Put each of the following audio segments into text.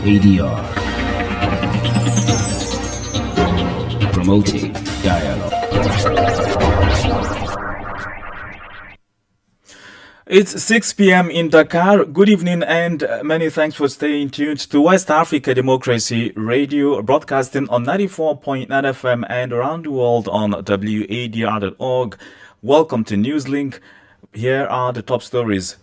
ADR, promoting dialogue. It's 6 p.m. in Dakar. Good evening and many thanks for staying tuned to West Africa Democracy Radio, broadcasting on 94.9 FM and around the world on wadr.org. Welcome to Newslink. Here are the top stories.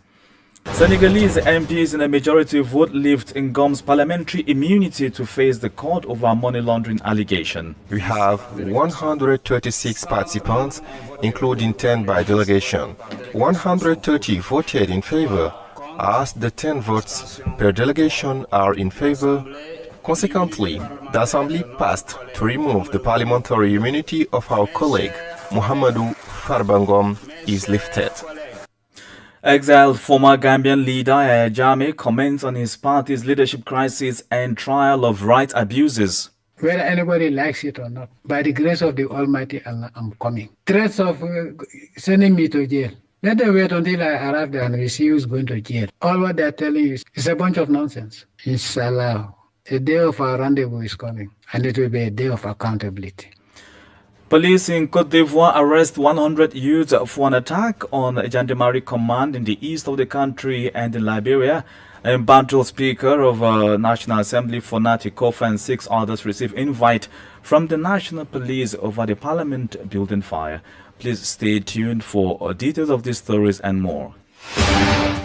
Senegalese MPs in a majority vote lift Ngom's parliamentary immunity to face the court over money laundering allegation. We have 136 participants, including 10 by delegation. 130 voted in favor, as the 10 votes per delegation are in favor. Consequently, the Assembly passed to remove the parliamentary immunity of our colleague, Mohamedou Farba Ngom, is lifted. Exiled former Gambian leader Yahya Jammeh comments on his party's leadership crisis and trial of right abuses. Whether anybody likes it or not, by the grace of the Almighty Allah, I'm coming. Threats of sending me to jail. Let them wait until I arrive there and we see who's going to jail. All what they're telling you is a bunch of nonsense. Inshallah, the day of our rendezvous is coming, and it will be a day of accountability. Police in Côte d'Ivoire arrest 100 youths for an attack on a Gendarmerie command in the east of the country, and in Liberia, a Bantu Speaker of National Assembly Fonati Kofa and 6 others receive invite from the National Police over the Parliament building fire. Please stay tuned for details of these stories and more.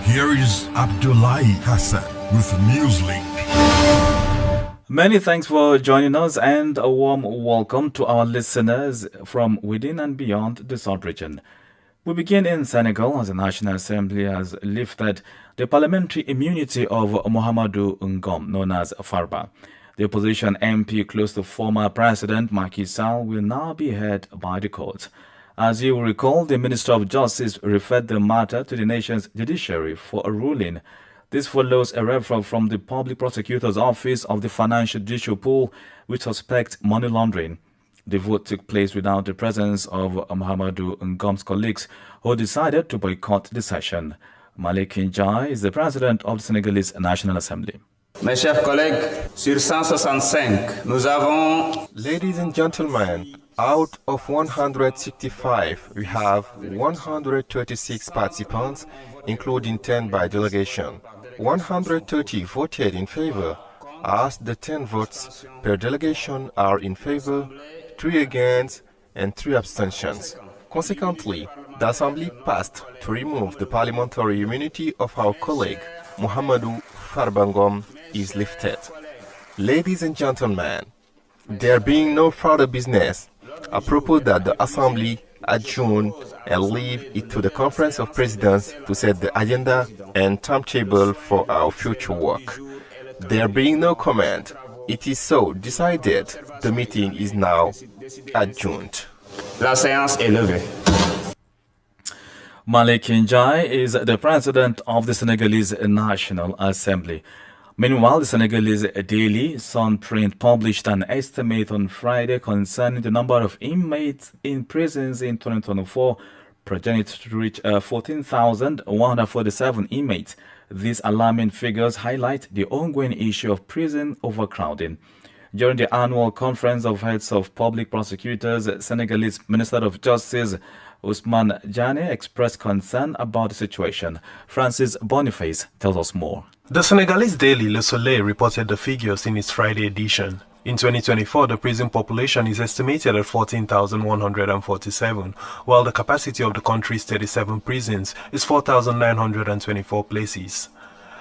Here is Abdullahi Hassan with Newslink. Many thanks for joining us and a warm welcome to our listeners from within and beyond the South region. We begin in Senegal, as the National Assembly has lifted the parliamentary immunity of Mohamedou Ngom, known as Farba. The opposition MP close to former President Macky Sall will now be heard by the court. As you will recall, the Minister of Justice referred the matter to the nation's judiciary for a ruling. This follows a referral from the Public Prosecutor's Office of the Financial Judicial Pool, which suspects money laundering. The vote took place without the presence of Mohamedou Ngom's colleagues, who decided to boycott the session. Malik Njai is the president of the Senegalese National Assembly. Mes chers collègues, sur 165, nous avons... Ladies and gentlemen, out of 165, we have 136 participants, including 10 by delegation. 130 voted in favor, as the 10 votes per delegation are in favor, 3 against, and 3 abstentions. Consequently, the Assembly passed to remove the parliamentary immunity of our colleague, Mohamedou Farba Ngom, is lifted. Ladies and gentlemen, there being no further business, I propose that the Assembly adjourn and leave it to the Conference of Presidents to set the agenda and timetable for our future work. There being no comment, it is so decided. The meeting is now adjourned. La séance est levée. Malik Njai is the president of the Senegalese National Assembly. Meanwhile, the Senegalese Daily Sun Print published an estimate on Friday concerning the number of inmates in prisons in 2024, projected to reach 14,147 inmates. These alarming figures highlight the ongoing issue of prison overcrowding. During the annual conference of heads of public prosecutors, Senegalese Minister of Justice Ousmane Diané expressed concern about the situation. Francis Boniface tells us more. The Senegalese daily Le Soleil reported the figures in its Friday edition. In 2024, the prison population is estimated at 14,147, while the capacity of the country's 37 prisons is 4,924 places.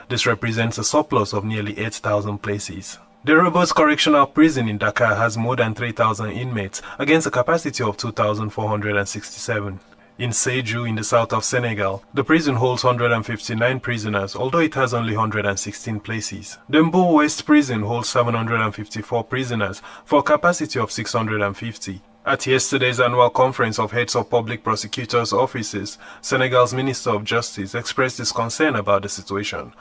This represents a surplus of nearly 8,000 places. The robust correctional prison in Dakar has more than 3,000 inmates against a capacity of 2,467. In Sédhiou, in the south of Senegal, the prison holds 159 prisoners, although it has only 116 places. The Mbo West prison holds 754 prisoners for a capacity of 650. At yesterday's annual conference of heads of public prosecutors' offices, Senegal's Minister of Justice expressed his concern about the situation.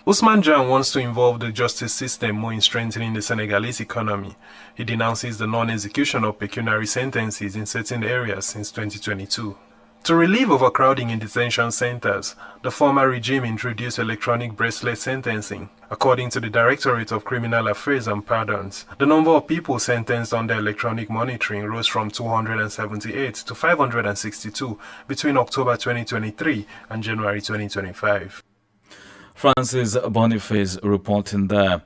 Ousmane Diané wants to involve the justice system more in strengthening the Senegalese economy. He denounces the non-execution of pecuniary sentences in certain areas since 2022. To relieve overcrowding in detention centers, the former regime introduced electronic bracelet sentencing. According to the Directorate of Criminal Affairs and Pardons, the number of people sentenced under electronic monitoring rose from 278 to 562 between October 2023 and January 2025. Francis Boniface reporting there.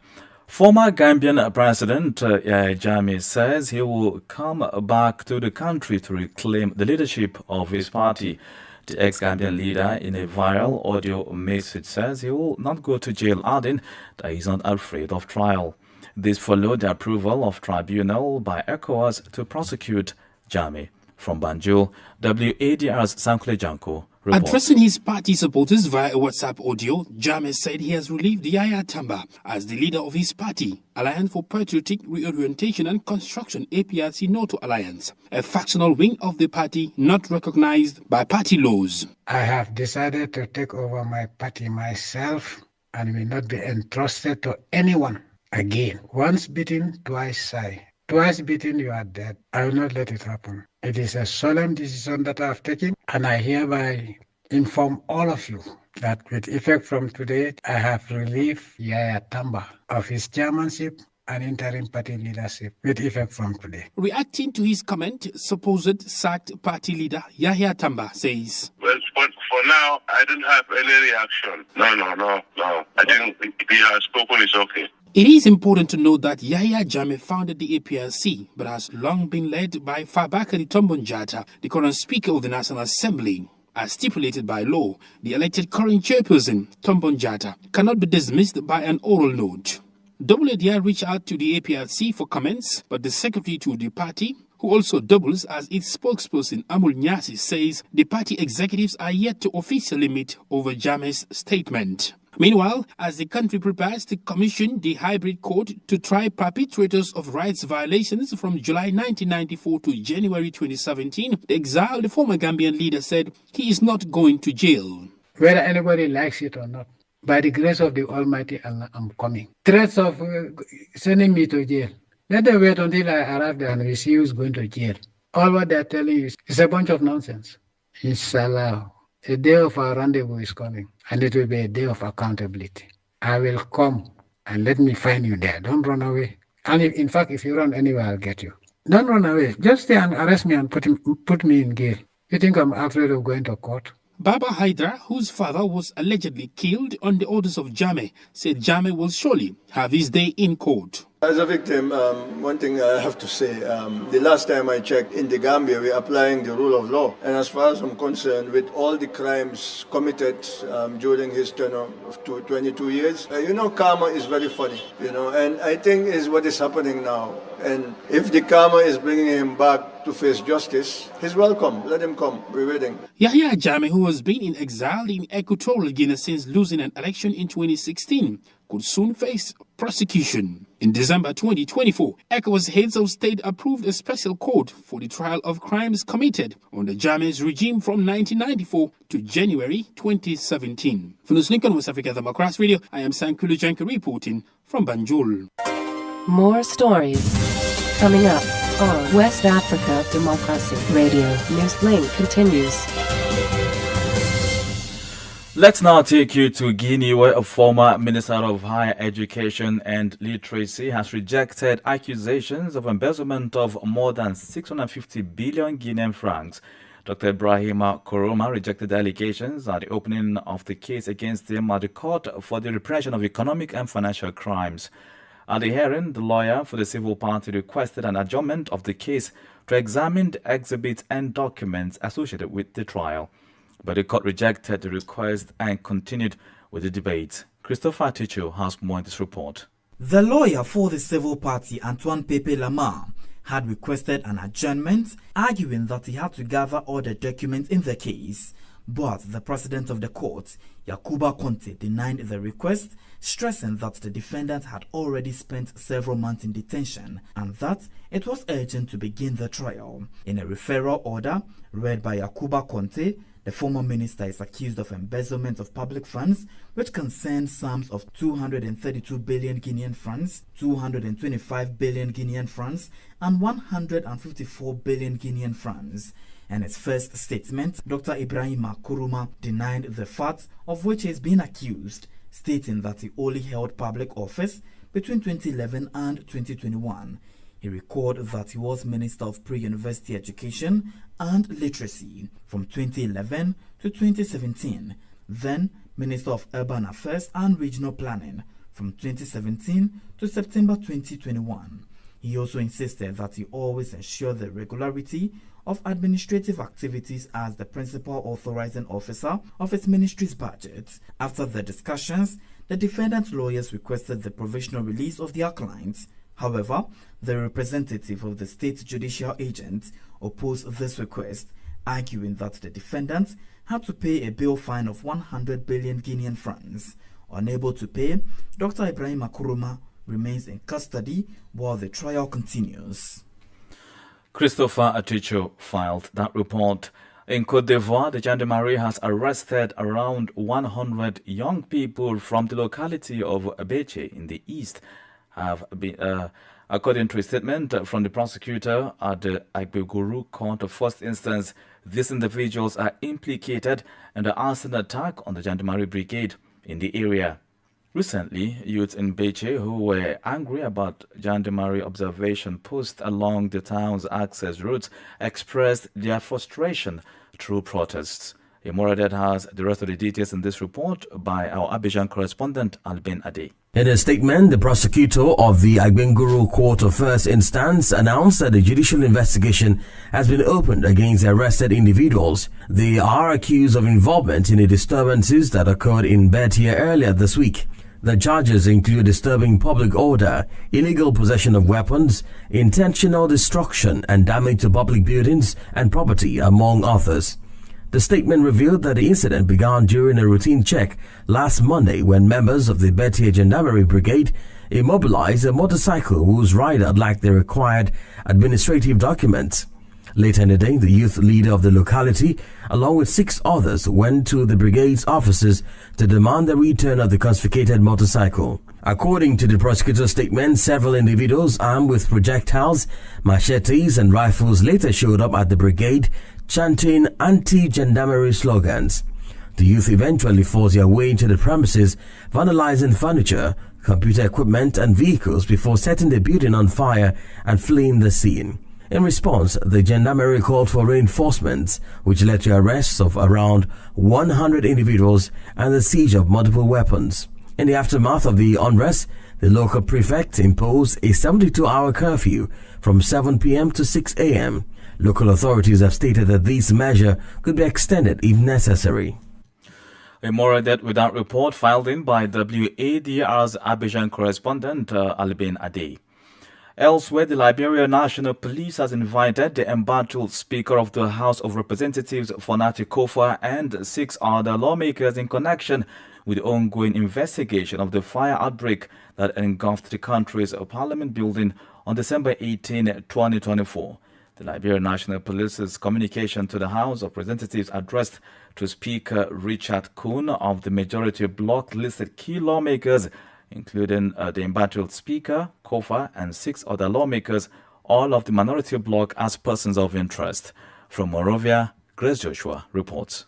Former Gambian President Yahya Jammeh says he will come back to the country to reclaim the leadership of his party. The ex-Gambian leader, in a viral audio message, says he will not go to jail, adding that he's not afraid of trial. This followed the approval of tribunal by ECOWAS to prosecute Jammeh. From Banjul, WADR's Sankle Janko reports. Addressing his party supporters via a WhatsApp audio, Jammeh said he has relieved Yahya Tamba as the leader of his party, Alliance for Patriotic Reorientation and Construction APRC NATO Alliance, a factional wing of the party not recognized by party laws. I have decided to take over my party myself and will not be entrusted to anyone again. Once bitten, twice shy. Twice beaten, you are dead. I will not let it happen. It is a solemn decision that I have taken, and I hereby inform all of you that with effect from today, I have relieved Yahya Tamba of his chairmanship and interim party leadership with effect from today. Reacting to his comment, supposed sacked party leader Yahya Tamba says, Well, for now, I don't have any reaction. No. I think he has spoken, it's okay. It is important to note that Yahya Jammeh founded the APRC, but has long been led by Fabakary Tombon-Jatta, the current Speaker of the National Assembly. As stipulated by law, the elected current chairperson, Tombon-Jatta, cannot be dismissed by an oral note. WADR reached out to the APRC for comments, but the secretary to the party, who also doubles as its spokesperson, Amul Nyasi, says the party executives are yet to officially meet over Jammeh's statement. Meanwhile, as the country prepares to commission the hybrid court to try perpetrators of rights violations from July 1994 to January 2017, the exiled former Gambian leader said he is not going to jail. Whether anybody likes it or not, by the grace of the Almighty Allah, I'm coming. Threats of sending me to jail. Let them wait until I arrive there and we see who's going to jail. All what they're telling you is a bunch of nonsense. Inshallah, the day of our rendezvous is coming, and it will be a day of accountability. I will come, and let me find you there. Don't run away. And in fact, if you run anywhere, I'll get you. Don't run away. Just stay and arrest me and put me in jail. You think I'm afraid of going to court? Baba Hydra, whose father was allegedly killed on the orders of Jammeh, said Jammeh will surely have his day in court. As a victim, one thing I have to say, the last time I checked in the Gambia, we're applying the rule of law. And as far as I'm concerned, with all the crimes committed during his tenure of 22 years, karma is very funny, and I think is what is happening now. And if the karma is bringing him back to face justice, he's welcome. Let him come. We're waiting. Yahya Jammeh, who has been in exile in Equatorial Guinea since losing an election in 2016, could soon face prosecution. In December 2024, ECOWAS heads of state approved a special court for the trial of crimes committed under Jammeh's regime from 1994 to January 2017. For Newslink on West Africa Democracy Radio, I am Sankulu Janka reporting from Banjul. More stories coming up on West Africa Democracy Radio. Newslink continues. Let's now take you to Guinea, where a former Minister of Higher Education and Literacy has rejected accusations of embezzlement of more than 650 billion Guinean francs. Dr. Ibrahima Koroma rejected the allegations at the opening of the case against him at the Court for the Repression of Economic and Financial Crimes. At the hearing, the lawyer for the civil party requested an adjournment of the case to examine the exhibits and documents associated with the trial. But the court rejected the request and continued with the debate. Christopher Ticho has more in this report. The lawyer for the civil party, Antoine Pepe Lamar, had requested an adjournment, arguing that he had to gather all the documents in the case. But the president of the court, Yakuba Conte, denied the request, stressing that the defendant had already spent several months in detention and that it was urgent to begin the trial. In a referral order read by Yakuba Conte, the former minister is accused of embezzlement of public funds, which concern sums of 232 billion Guinean francs, 225 billion Guinean francs, and 154 billion Guinean francs. In his first statement, Dr. Ibrahim Makuruma denied the fact of which he is being accused, stating that he only held public office between 2011 and 2021. He recalled that he was Minister of Pre-University Education and Literacy from 2011 to 2017, then Minister of Urban Affairs and Regional Planning from 2017 to September 2021. He also insisted that he always ensured the regularity of administrative activities as the principal authorizing officer of his ministry's budget. After the discussions, the defendant's lawyers requested the provisional release of their clients. However, the representative of the state judicial agent opposed this request, arguing that the defendant had to pay a bail fine of 100 billion Guinean francs. Unable to pay, Dr. Ibrahim Makuruma remains in custody while the trial continues. Christopher Aticho filed that report. In Côte d'Ivoire, the gendarmerie has arrested around 100 young people from the locality of Abeche in the east. According to a statement from the prosecutor at the Agbeguru Court of First Instance, these individuals are implicated in the arson attack on the gendarmerie brigade in the area. Recently, youths in Beche who were angry about gendarmerie observation posts along the town's access routes expressed their frustration through protests. Imoradet has the rest of the details in this report by our Abidjan correspondent Albin Ade. In a statement, the prosecutor of the Agbenguru Court of First Instance announced that a judicial investigation has been opened against the arrested individuals. They are accused of involvement in the disturbances that occurred in Betia earlier this week. The charges include disturbing public order, illegal possession of weapons, intentional destruction and damage to public buildings and property, among others. The statement revealed that the incident began during a routine check last Monday when members of the Betia Gendarmerie Brigade immobilized a motorcycle whose rider lacked the required administrative documents. Later in the day, the youth leader of the locality, along with 6 others, went to the brigade's offices to demand the return of the confiscated motorcycle. According to the prosecutor's statement, several individuals armed with projectiles, machetes and rifles later showed up at the brigade chanting anti-gendarmerie slogans. The youth eventually forced their way into the premises, vandalizing furniture, computer equipment and vehicles before setting the building on fire and fleeing the scene. In response, the gendarmerie called for reinforcements, which led to arrests of around 100 individuals and the siege of multiple weapons. In the aftermath of the unrest, the local prefect imposed a 72-hour curfew from 7 p.m. to 6 a.m. Local authorities have stated that this measure could be extended if necessary. A more that with that report filed in by WADR's Abidjan correspondent Albin Ade. Elsewhere, the Liberia National Police has invited the embattled Speaker of the House of Representatives, Fonati Kofa, and 6 other lawmakers in connection with the ongoing investigation of the fire outbreak that engulfed the country's parliament building on December 18, 2024. The Liberia National Police's communication to the House of Representatives addressed to Speaker Richard Kuhn of the Majority Bloc listed key lawmakers, including the embattled Speaker, Kofa, and 6 other lawmakers, all of the Minority Bloc, as persons of interest. From Monrovia, Grace Joshua reports.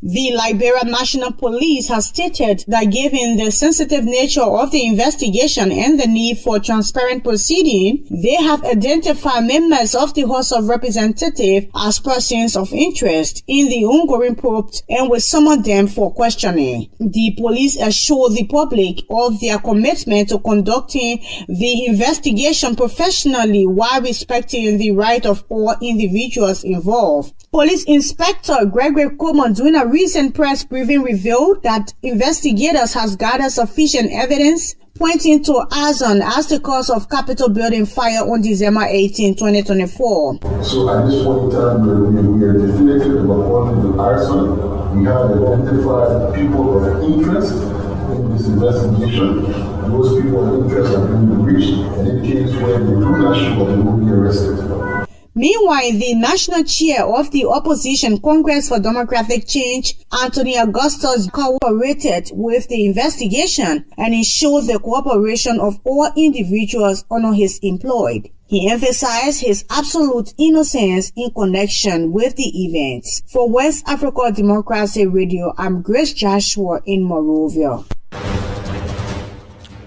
The Liberia National Police has stated that given the sensitive nature of the investigation and the need for transparent proceeding, they have identified members of the House of Representatives as persons of interest in the ongoing probe and will summon them for questioning. The police assure the public of their commitment to conducting the investigation professionally while respecting the right of all individuals involved. Police Inspector Gregory Coleman, during a recent press briefing, revealed that investigators has gathered sufficient evidence pointing to arson as the cause of Capitol building fire on December 18, 2024. So at this point in time, we are definitive about the arson. We have identified people of interest in this investigation. Those people of interest are being reached, and in case where they do not show, they will be arrested. Meanwhile, the national chair of the opposition Congress for Democratic Change, Anthony Augustus, cooperated with the investigation and ensured the cooperation of all individuals under his employed. He emphasized his absolute innocence in connection with the events. For West Africa Democracy Radio, I'm Grace Joshua in Monrovia.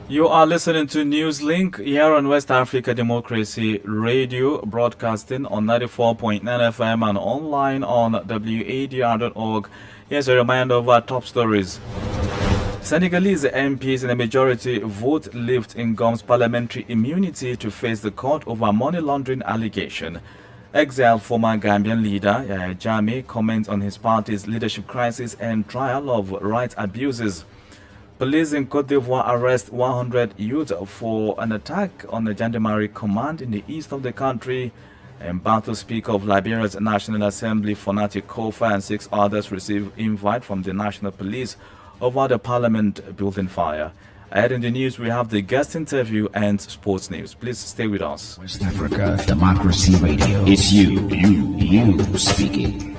You are listening to Newslink here on West Africa Democracy Radio, broadcasting on 94.9 FM and online on wadr.org. Here's a reminder of our top stories. Senegalese MPs in a majority vote lift Ngom's parliamentary immunity to face the court over money laundering allegation. Exiled former Gambian leader Yahya Jammeh comments on his party's leadership crisis and trial of rights abuses. Police in Cote d'Ivoire arrest 100 youth for an attack on the Gendarmerie command in the east of the country. And Bantu Speaker of Liberia's National Assembly, Fonati Kofa, and 6 others receive invite from the National Police over the Parliament building fire. Ahead in the news, we have the guest interview and sports news. Please stay with us. West Africa Democracy Radio. It's you speaking.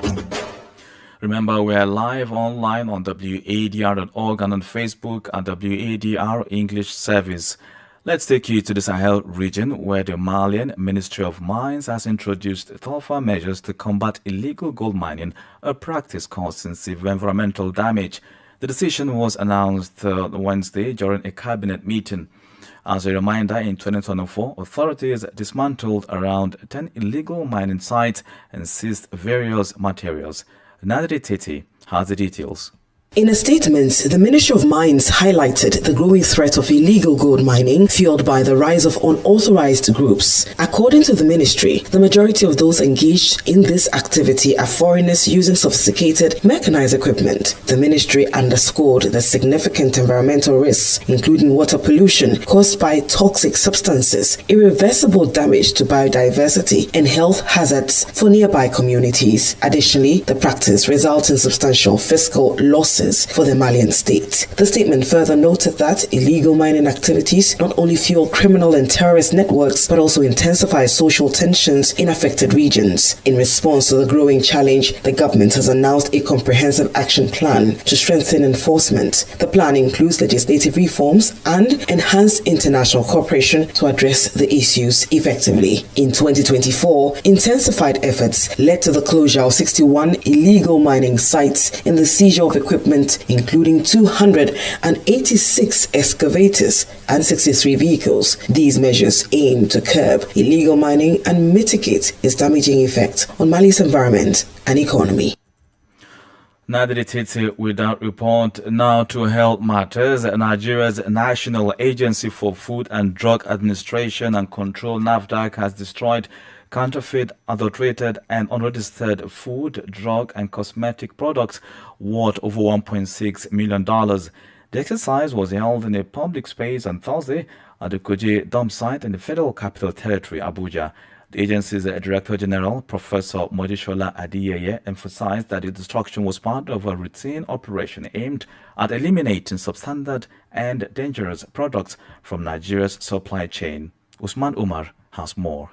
Remember, we are live online on wadr.org and on Facebook at WADR English Service. Let's take you to the Sahel region, where the Malian Ministry of Mines has introduced tougher measures to combat illegal gold mining, a practice causing severe environmental damage. The decision was announced Wednesday during a cabinet meeting. As a reminder, in 2024, authorities dismantled around 10 illegal mining sites and seized various materials. Nadri Tete has the details. In a statement, the Ministry of Mines highlighted the growing threat of illegal gold mining fueled by the rise of unauthorized groups. According to the ministry, the majority of those engaged in this activity are foreigners using sophisticated mechanized equipment. The ministry underscored the significant environmental risks, including water pollution caused by toxic substances, irreversible damage to biodiversity, and health hazards for nearby communities. Additionally, the practice results in substantial fiscal losses for the Malian state. The statement further noted that illegal mining activities not only fuel criminal and terrorist networks, but also intensify social tensions in affected regions. In response to the growing challenge, the government has announced a comprehensive action plan to strengthen enforcement. The plan includes legislative reforms and enhanced international cooperation to address the issues effectively. In 2024, intensified efforts led to the closure of 61 illegal mining sites and the seizure of equipment, including 286 excavators and 63 vehicles. These measures aim to curb illegal mining and mitigate its damaging effect on Mali's environment and economy. Nadiri Titi with that report. Now to health matters. Nigeria's National Agency for Food and Drug Administration and Control, NAFDAC, has destroyed counterfeit, adulterated and unregistered food, drug and cosmetic products worth over $1.6 million. The exercise was held in a public space on Thursday at the Kuje dump site in the Federal Capital Territory, Abuja. The agency's Director General, Professor Modishola Adiyeye, emphasized that the destruction was part of a routine operation aimed at eliminating substandard and dangerous products from Nigeria's supply chain. Usman Umar has more.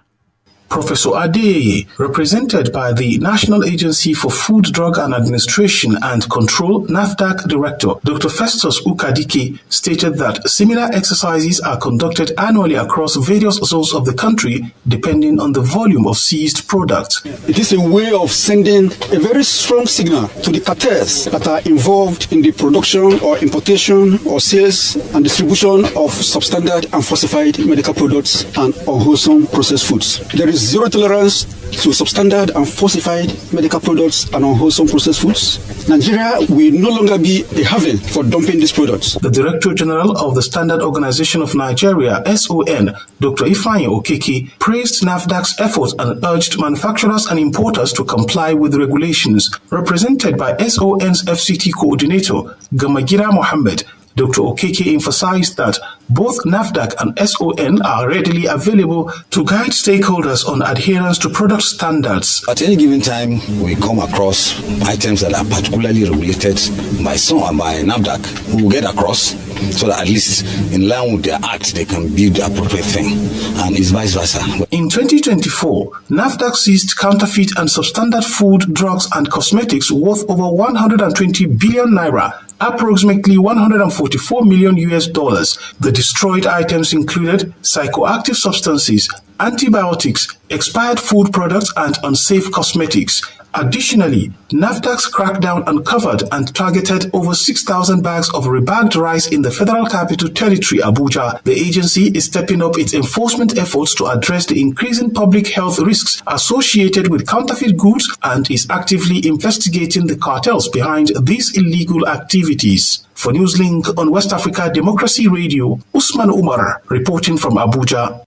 Professor Adeyeye, represented by the National Agency for Food, Drug and Administration and Control, NAFDAC Director Dr. Festus Ukadike, stated that similar exercises are conducted annually across various zones of the country depending on the volume of seized products. It is a way of sending a very strong signal to the cartels that are involved in the production or importation or sales and distribution of substandard and falsified medical products and unwholesome processed foods. There is zero tolerance to substandard and falsified medical products and unwholesome processed foods. Nigeria will no longer be a haven for dumping these products. The Director General of the Standard Organization of Nigeria, SON, Dr. Ifeanyi Okeke, praised NAFDAC's efforts and urged manufacturers and importers to comply with the regulations. Represented by SON's FCT coordinator, Gamagira Mohammed, Dr. Okeke emphasized that both NAFDAC and SON are readily available to guide stakeholders on adherence to product standards. At any given time, we come across items that are particularly regulated by NAFDAC. We will get across so that at least in line with their act, they can build the appropriate thing, and it's vice versa. In 2024, NAFDAC seized counterfeit and substandard food, drugs, and cosmetics worth over 120 billion naira, approximately $144 million. The destroyed items included psychoactive substances, antibiotics, expired food products, and unsafe cosmetics. Additionally, NAFDAC's crackdown uncovered and targeted over 6,000 bags of rebagged rice in the Federal Capital Territory, Abuja. The agency is stepping up its enforcement efforts to address the increasing public health risks associated with counterfeit goods and is actively investigating the cartels behind these illegal activities. For Newslink on West Africa Democracy Radio, Usman Umar reporting from Abuja.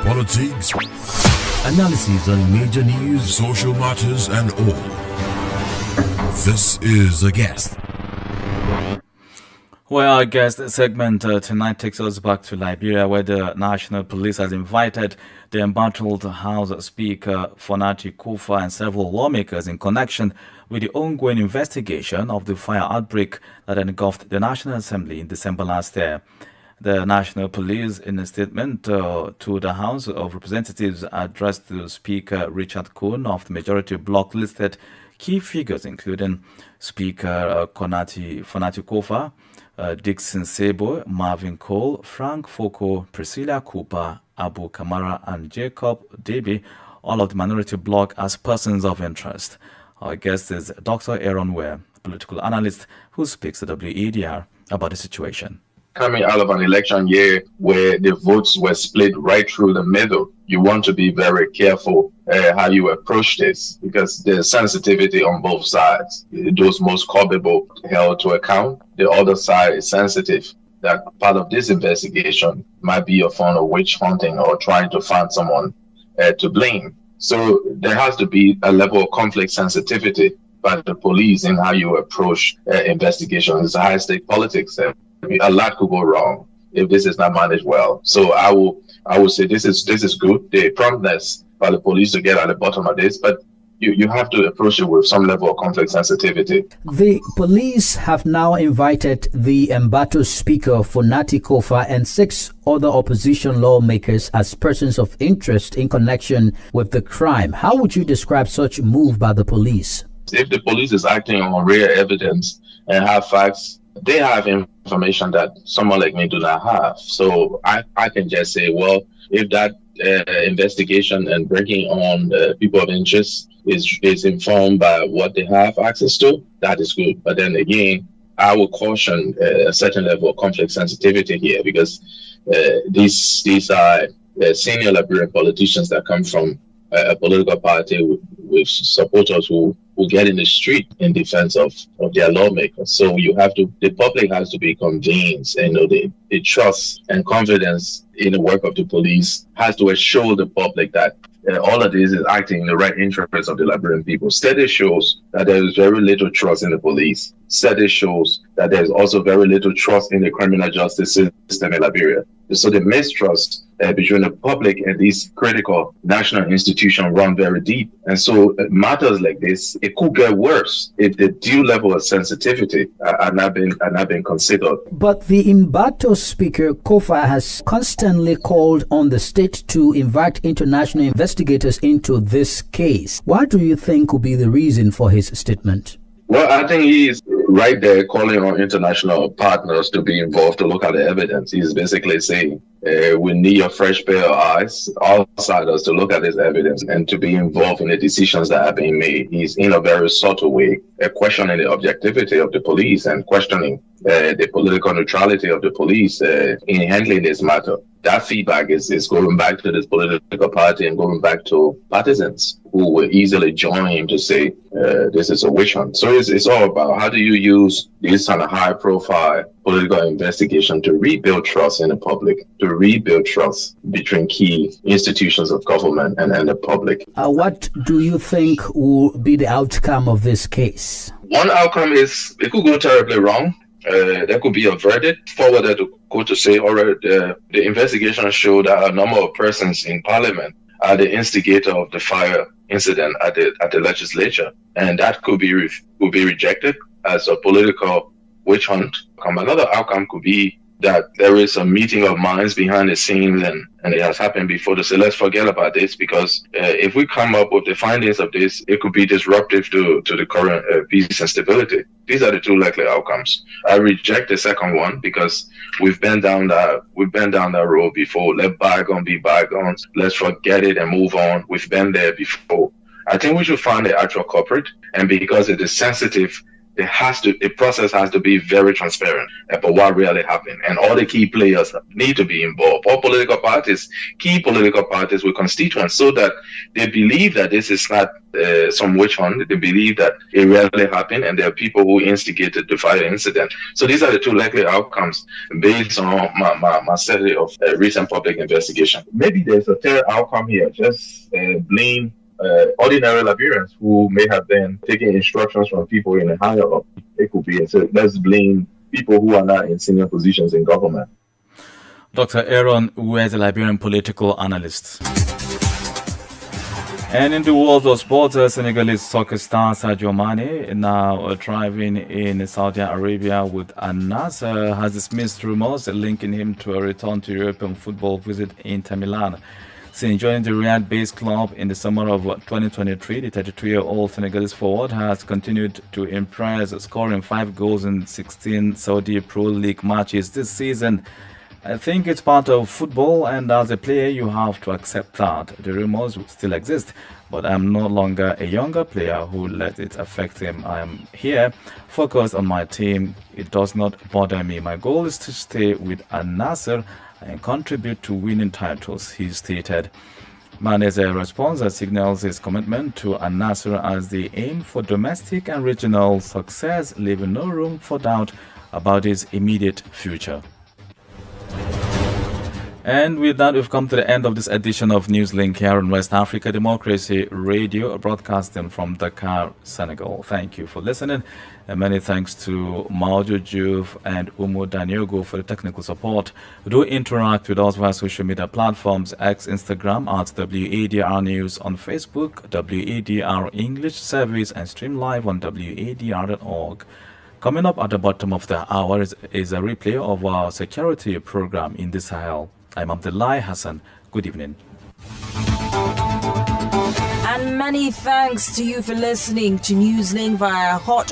Politics, analysis on major news, social matters, and all. This is A Guest. Well, our guest segment tonight takes us back to Liberia, where the National Police has invited the embattled House Speaker Fonati Kufa and several lawmakers in connection with the ongoing investigation of the fire outbreak that engulfed the National Assembly in December last year. The National Police, in a statement to the House of Representatives addressed to Speaker Richard Kuhn of the Majority Bloc, listed key figures including Speaker Fonati Kufa, Dixon Sebo, Marvin Cole, Frank Foko, Priscilla Cooper, Abu Kamara, and Jacob Deby, all of the Minority Bloc, as persons of interest. Our guest is Dr. Aaron Ware, a political analyst who speaks to WEDR about the situation. Coming out of an election year where the votes were split right through the middle, you want to be very careful how you approach this, because there's sensitivity on both sides. Those most culpable held to account. The other side is sensitive. That part of this investigation might be a form of witch hunting or trying to find someone to blame. So there has to be a level of conflict sensitivity by the police in how you approach investigations. It's high-stake politics. A lot could go wrong if this is not managed well. So I will say this is good. The promptness by the police to get at the bottom of this, but you have to approach it with some level of conflict sensitivity. The police have now invited the embattled Speaker Fonati Kufa and 6 other opposition lawmakers as persons of interest in connection with the crime. How would you describe such a move by the police? If the police is acting on rare evidence and have facts, they have information that someone like me do not have. So I can just say, well, if that investigation and bringing on people of interest is informed by what they have access to, that is good. But then again, I will caution a certain level of conflict sensitivity here, because these are senior Liberian politicians that come from a political party with supporters who get in the street in defense of their lawmakers. So the public has to be convinced, the trust and confidence in the work of the police has to assure the public that all of this is acting in the right interest of the Liberian people. Study shows that there is very little trust in the police. Study shows that there is also very little trust in the criminal justice system in Liberia. So the mistrust between the public and these critical national institutions run very deep. And so matters like this, it could get worse if the due level of sensitivity are not being considered. But the embattled Speaker Kufa has constantly called on the state to invite international investigators into this case. What do you think could be the reason for his statement? Well, I think he's right there calling on international partners to be involved to look at the evidence. He's basically saying we need a fresh pair of eyes, outsiders, to look at this evidence and to be involved in the decisions that are being made. He's in a very subtle way questioning the objectivity of the police and questioning the political neutrality of the police in handling this matter. That feedback is going back to this political party and going back to partisans who will easily join him to say this is a witch hunt. So it's all about how do you use this kind of high-profile political investigation to rebuild trust in the public, to rebuild trust between key institutions of government and the public. What do you think will be the outcome of this case? One outcome is it could go terribly wrong. There could be a verdict forwarded to court to say, all right, the investigation showed that a number of persons in parliament are the instigator of the fire incident at the legislature, and that could be rejected as a political witch hunt. Another outcome could be that there is a meeting of minds behind the scenes and it has happened before. So let's forget about this, because if we come up with the findings of this, it could be disruptive to the current peace and stability. These are the two likely outcomes. I reject the second one because we've been down that road before. Let bygone be bygones. Let's forget it and move on. We've been there before. I think we should find the actual culprit, and because it is sensitive, the process has to be very transparent about what really happened, and all the key players need to be involved. All political parties, key political parties with constituents, so that they believe that this is not some witch hunt. They believe that it really happened, and there are people who instigated the fire incident. So these are the two likely outcomes based on my study of recent public investigation. Maybe there's a third outcome here. Just blame ordinary Liberians who may have been taking instructions from people in a higher up. It could be. So let's blame people who are not in senior positions in government. Dr. Aaron, who is a Liberian political analyst. And in the world of sports, Senegalese soccer star Sadio Mane, now thriving in Saudi Arabia with Al Nassr, has dismissed rumors linking him to a return to European football visit Inter Milan. Since joining the Riyadh-based club in the summer of 2023, the 33-year-old Senegalese forward has continued to impress, scoring 5 goals in 16 Saudi Pro League matches this season. I think it's part of football, and as a player you have to accept that. The rumors still exist, but I'm no longer a younger player who let it affect him. I am here, focused on my team. It does not bother me. My goal is to stay with Al Nassr and contribute to winning titles, he stated. Mane's response signals his commitment to Al Nassr as the aim for domestic and regional success, leaving no room for doubt about his immediate future. And with that, we've come to the end of this edition of Newslink here on West Africa Democracy Radio, broadcasting from Dakar, Senegal. Thank you for listening, and many thanks to Maudio Juve and Umu Daniogo for the technical support. Do interact with us via social media platforms, X, Instagram at WADR News, on Facebook, WADR English Service, and stream live on WADR.org. Coming up at the bottom of the hour is a replay of our security program in the Sahel. I'm Abdullahi Hassan. Good evening. And many thanks to you for listening to Newslink via Hot